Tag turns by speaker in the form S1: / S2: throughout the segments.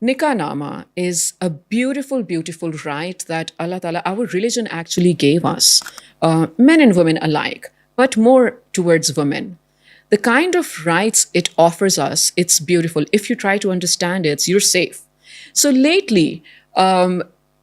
S1: Nikahnama is a beautiful, beautiful right that Allah Ta'ala, our religion actually gave us, men and women alike, but more towards women. The kind of rights it offers us, it's beautiful. If you try to understand it, you're safe. So lately,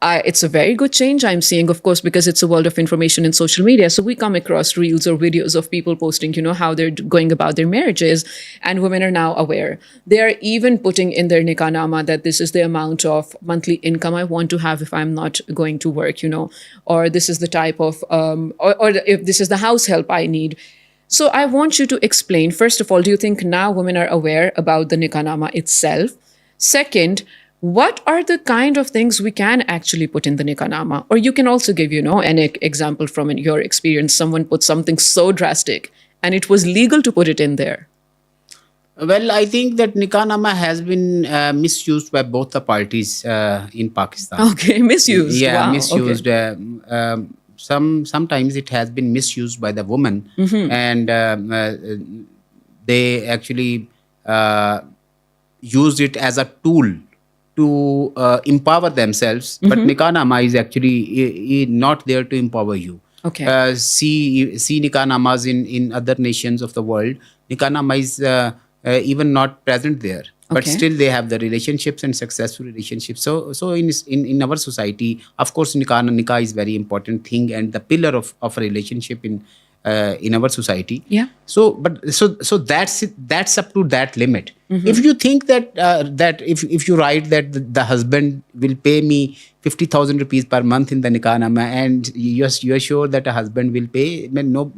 S1: it's a very good change I'm seeing, of course, because it's a world of information and social media. So we come across reels or videos of people posting, how they're going about their marriages, and women are now aware. They are even putting in their Nikahnama that this is the amount of monthly income I want to have if I'm not going to work, or this is the type of, or if this is the house help I need. So I want you to explain, first of all, do you think now women are aware about the Nikahnama itself? Second, what are the kind of things we can actually put in the Nikahnama? Or you can also give, an example from your experience. Someone put something so drastic and it was legal to put it in there.
S2: Well, I think that Nikahnama has been misused by both the parties in Pakistan.
S1: Okay, misused.
S2: Yeah,
S1: wow.
S2: misused.
S1: Okay.
S2: Sometimes it has been misused by the woman, and they actually used it as a tool to empower themselves. But Nikahnama is actually not there to empower you.
S1: Okay.
S2: See Nikahnamas in other nations of the world. Nikahnama is even not present there. But still they have the relationships and successful relationships. So in our society, of course, nikah is very important thing and the pillar of a relationship in our society.
S1: Yeah.
S2: So that's up to that limit. If you think that if you write that the husband will pay me 50,000 rupees per month in the Nikahnama, and you're sure that a husband will pay, no,